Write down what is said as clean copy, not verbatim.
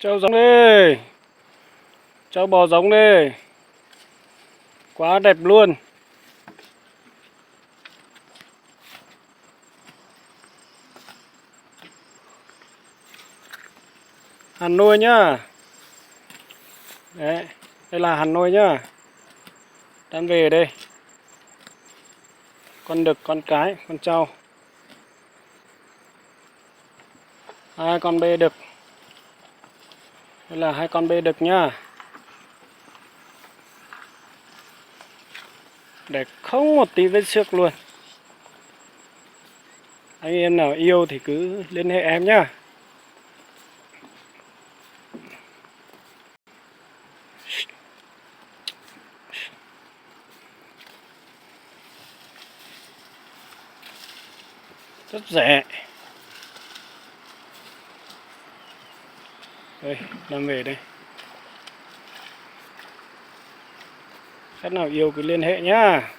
Trâu giống đi. Trâu bò giống đi. Quá đẹp luôn. Hàn nuôi nhá. Đấy, đây là hàn nuôi nhá. Đang về đây. Con đực, con cái, con trâu. Hai con bê đực. Đây là hai con bê đực nhá. Để không một tí vết xước luôn. Anh em nào yêu thì cứ liên hệ em nhá. Rất rẻ. Đây, đang về đây. Khách nào yêu cứ liên hệ nhá.